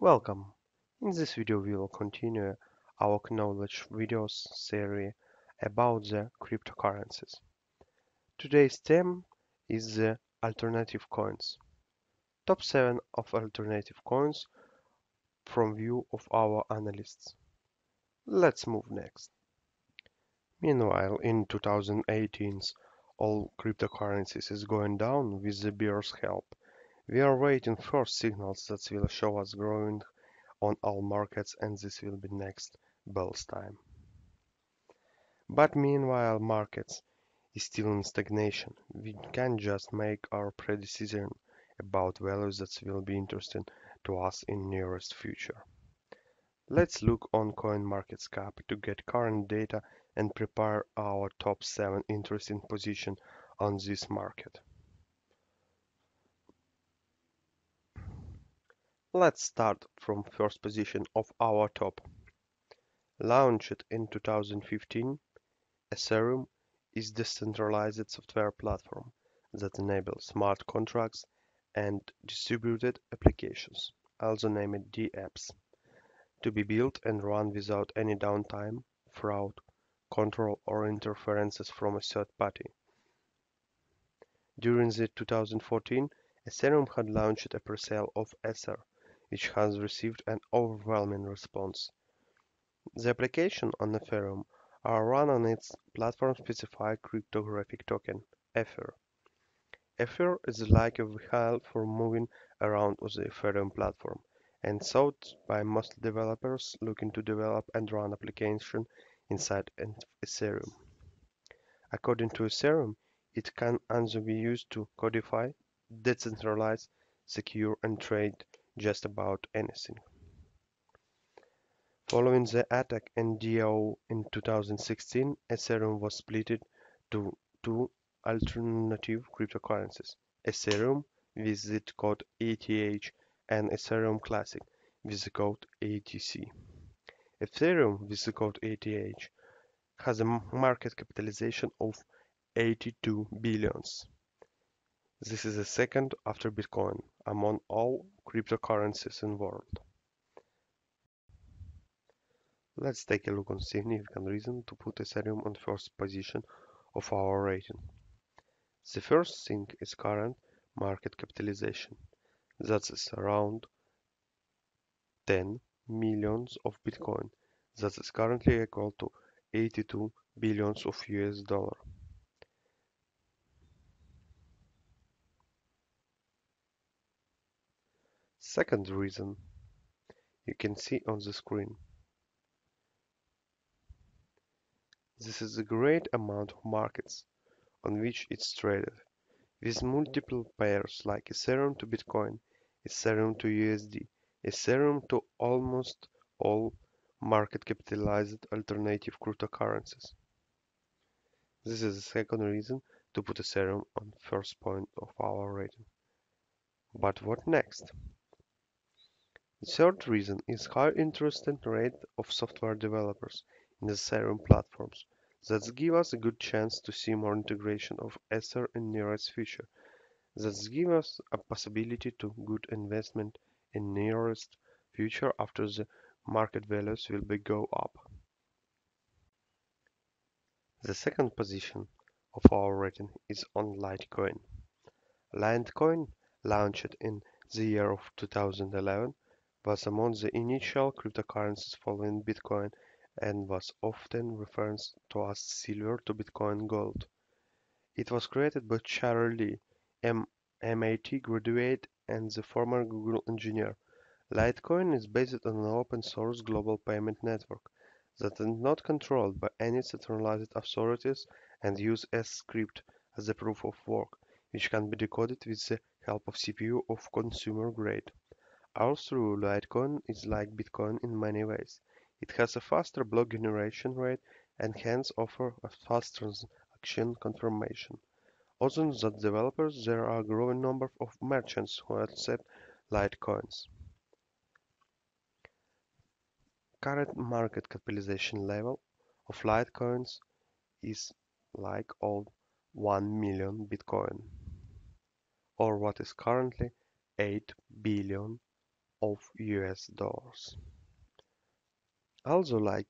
Welcome! In this video we will continue our knowledge videos series about the cryptocurrencies. Today's theme is the alternative coins. Top 7 of alternative coins from view of our analysts. Let's move next. Meanwhile, in 2018, all cryptocurrencies is going down with the bear's help. We are waiting for signals that will show us growing on all markets, and this will be next bull's time. But meanwhile markets is still in stagnation. We can just make our prediction about values that will be interesting to us in nearest future. Let's look on CoinMarketCap to get current data and prepare our top 7 interesting position on this market. Let's start from first position of our top. Launched in 2015, Ethereum is a decentralized software platform that enables smart contracts and distributed applications, also named DApps, to be built and run without any downtime, fraud, control or interferences from a third party. During the 2014, Ethereum had launched a presale of Ether, which has received an overwhelming response. The application on Ethereum are run on its platform-specified cryptographic token, Ether. Ether is like a vehicle for moving around on the Ethereum platform, and sought by most developers looking to develop and run applications inside Ethereum. According to Ethereum, it can also be used to codify, decentralize, secure, and trade just about anything. Following the attack and DAO in 2016, Ethereum was split to two alternative cryptocurrencies: Ethereum with the code ETH and Ethereum Classic with the code ETC. Ethereum with the code ETH has a market capitalization of 82 billions. This is the second after Bitcoin among all cryptocurrencies in the world. Let's take a look on significant reason to put Ethereum on first position of our rating. The first thing is current market capitalization. That is around 10 millions of Bitcoin. That is currently equal to 82 billions of US dollar. Second reason you can see on the screen. This is a great amount of markets on which it's traded, with multiple pairs like Ethereum to Bitcoin, Ethereum to USD, Ethereum to almost all market capitalized alternative cryptocurrencies. This is the second reason to put Ethereum on first point of our rating. But what next? The third reason is high interest and rate of software developers in the Ethereum platforms. That give us a good chance to see more integration of Ether in nearest future. That give us a possibility to good investment in nearest future after the market values will be go up. The second position of our rating is on Litecoin. Litecoin, launched in the year of 2011, was among the initial cryptocurrencies following Bitcoin and was often referred to as similar to Bitcoin Gold. It was created by Charlie Lee, MIT graduate and the former Google engineer. Litecoin is based on an open-source global payment network that is not controlled by any centralized authorities and uses script as a proof of work, which can be decoded with the help of CPU of consumer grade. Also, Litecoin is like Bitcoin in many ways. It has a faster block generation rate and hence offers a fast transaction confirmation. Also, that developers, there are a growing number of merchants who accept Litecoins. Current market capitalization level of Litecoins is like of 1 million Bitcoin, or what is currently 8 billion of US dollars. Also like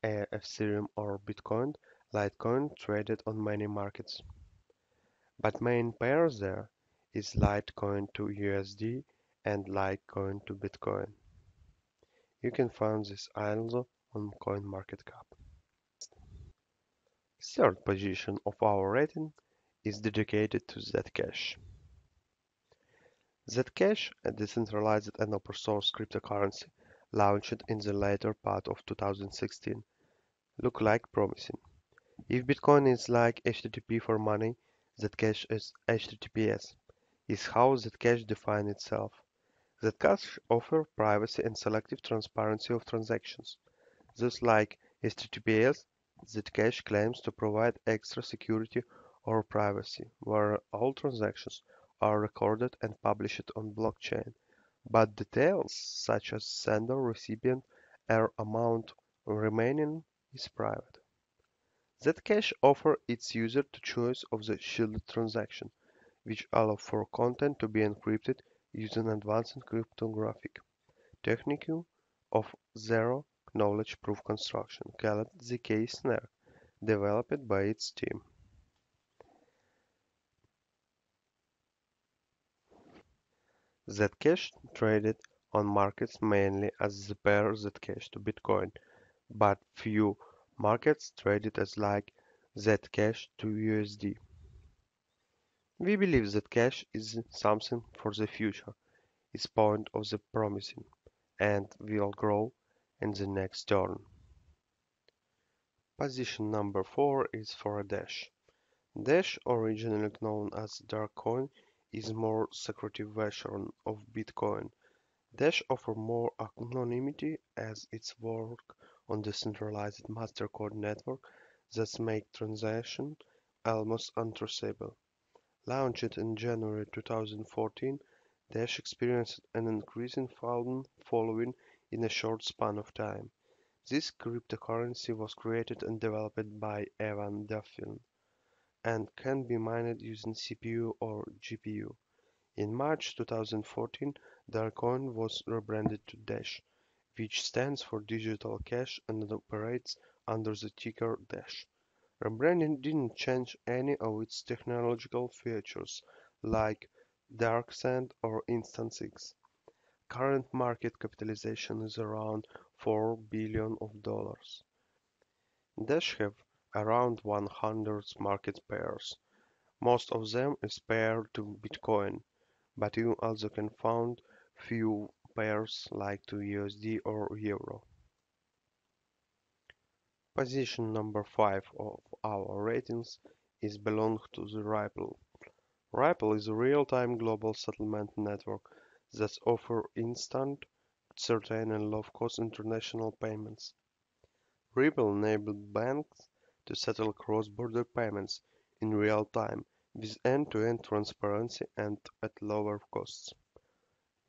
Ethereum or Bitcoin, Litecoin traded on many markets, but main pairs there is Litecoin to USD and Litecoin to Bitcoin. You can find this also on CoinMarketCap. Third position of our rating is dedicated to Zcash. Zcash, a decentralized and open source cryptocurrency launched in the later part of 2016, look like promising. If Bitcoin is like HTTP for money, Zcash is HTTPS, is how Zcash defines itself. Zcash offers privacy and selective transparency of transactions. Just like HTTPS, Zcash claims to provide extra security or privacy, where all transactions are recorded and published on blockchain, but details such as sender, recipient, or amount remaining is private. Zcash offers its user the choice of the shielded transaction, which allow for content to be encrypted using advanced cryptographic technique of zero-knowledge proof construction called zk-SNARK, developed by its team. Zcash traded on markets mainly as the pair Zcash to Bitcoin, but few markets traded as like Zcash to USD. We believe Zcash is something for the future, is point of the promising, and will grow in the next turn. Position number 4 is for Dash. Dash, originally known as Darkcoin, is more secretive version of Bitcoin. Dash offers more anonymity as its work on decentralized mastercode network that make transactions almost untraceable. Launched in January 2014, Dash experienced an increasing following in a short span of time. This cryptocurrency was created and developed by Evan Duffin and can be mined using CPU or GPU. In March 2014, Darkcoin was rebranded to Dash, which stands for Digital Cash and operates under the ticker Dash. Rebranding didn't change any of its technological features, like dark sand or instant SIGs. Current market capitalization is around $4 billion. Dash have around 100 market pairs. Most of them is paired to Bitcoin, but you also can find few pairs like to USD or Euro. Position number 5 of our ratings is belong to the Ripple. Ripple is a real-time global settlement network that offers instant, certain and low-cost international payments. Ripple enables banks to settle cross-border payments in real time with end-to-end transparency and at lower costs.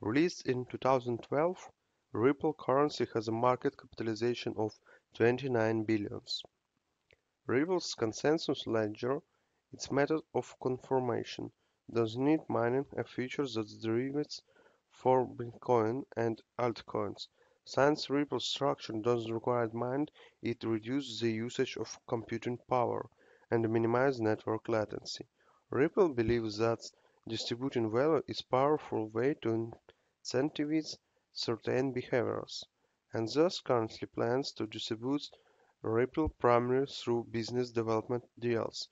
Released in 2012, Ripple currency has a market capitalization of 29 billion. Ripple's consensus ledger, its method of confirmation, does need mining, a feature that derives for Bitcoin and altcoins. Since Ripple's structure doesn't require mining, it reduces the usage of computing power and minimizes network latency. Ripple believes that distributing value is a powerful way to incentivize certain behaviors, and thus currently plans to distribute Ripple primarily through business development deals,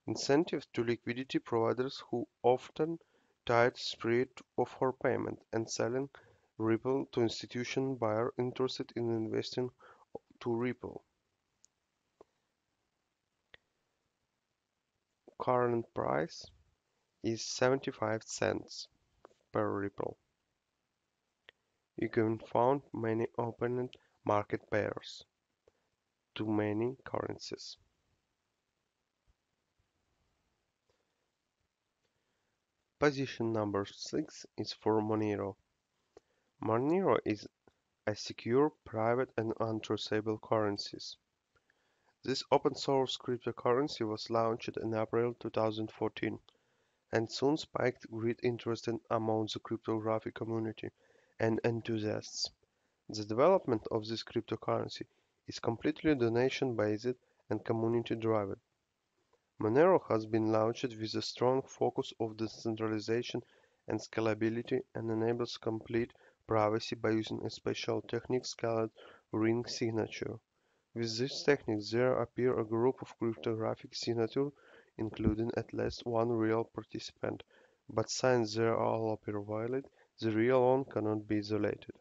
incentives to liquidity providers who often tied spread for payment, and selling Ripple to institutional buyers interested in investing to Ripple. Current price is 75 cents per Ripple. You can find many open market pairs to many currencies. Position number 6 is for Monero. Monero is a secure, private and untraceable currencies. This open-source cryptocurrency was launched in April 2014 and soon spiked great interest among the cryptographic community and enthusiasts. The development of this cryptocurrency is completely donation-based and community-driven. Monero has been launched with a strong focus of decentralization and scalability and enables complete privacy by using a special technique called ring signature. With this technique, there appear a group of cryptographic signatures, including at least one real participant, but since they all appear valid, the real one cannot be isolated.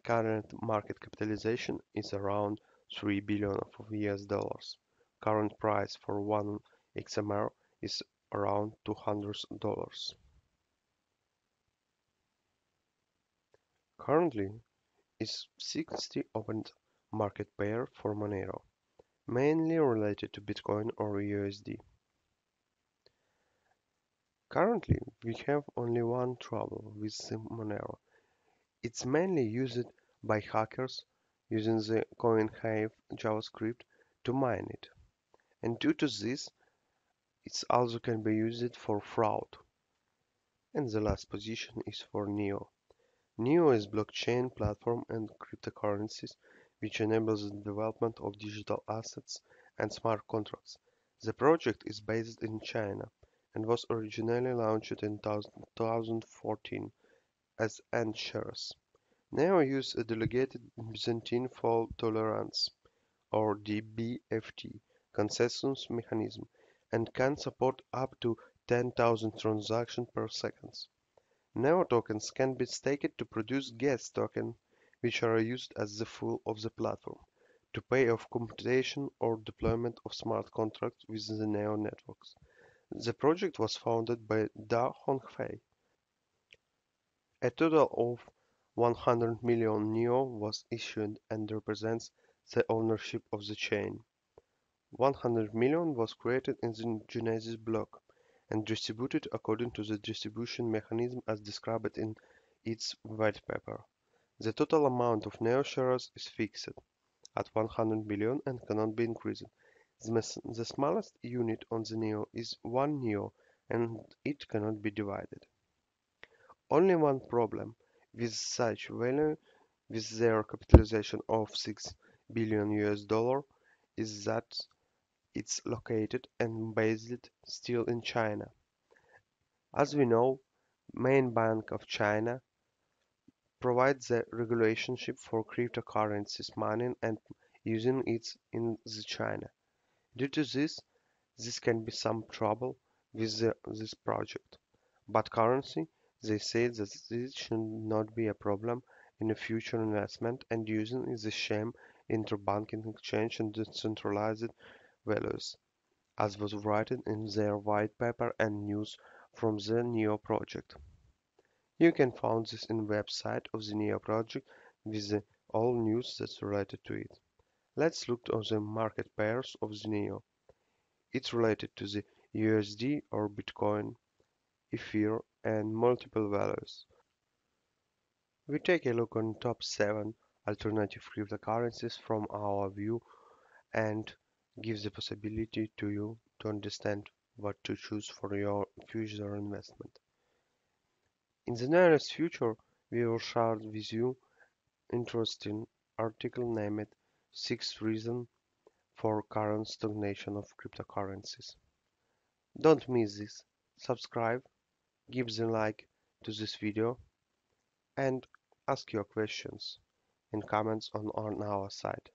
Current market capitalization is around 3 billion of US dollars. Current price for one XMR is around $200. Currently is 60 open market pair for Monero, mainly related to Bitcoin or USD. Currently, we have only one trouble with the Monero. It's mainly used by hackers using the CoinHive JavaScript to mine it. And due to this, it also can be used for fraud. And the last position is for Neo. Neo is blockchain platform and cryptocurrencies which enables the development of digital assets and smart contracts. The project is based in China and was originally launched in 2014 as N shares. Neo uses a delegated Byzantine fault tolerance or DBFT consensus mechanism and can support up to 10,000 transactions per second. Neo tokens can be staked to produce gas tokens, which are used as the fuel of the platform, to pay off computation or deployment of smart contracts within the Neo networks. The project was founded by Da Hongfei. A total of 100 million Neo was issued and represents the ownership of the chain. 100 million was created in the Genesis block and distributed according to the distribution mechanism as described in its white paper. The total amount of Neo shares is fixed at 100 billion and cannot be increased. The smallest unit on the Neo is 1 Neo and it cannot be divided. Only one problem with such value with their capitalization of 6 billion US dollar is that it's located and based still in China. As we know, main Bank of China provides the regulationship for cryptocurrencies mining and using it in the China. Due to this can be some trouble with this project. But currently, they say that this should not be a problem in a future investment and using is the same interbank exchange and decentralized values, as was written in their white paper and news from the Neo project. You can find this in the website of the Neo project with all news that's related to it. Let's look at the market pairs of the Neo. It's related to the USD or Bitcoin, Ether, and multiple values. We take a look on top 7 alternative cryptocurrencies from our view and gives the possibility to you to understand what to choose for your future investment. In the nearest future, we will share with you interesting article named 6 Reasons for Current Stagnation of Cryptocurrencies. Don't miss this. Subscribe, give the like to this video and ask your questions and comments on our site.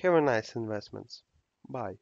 Have a nice investments. Bye.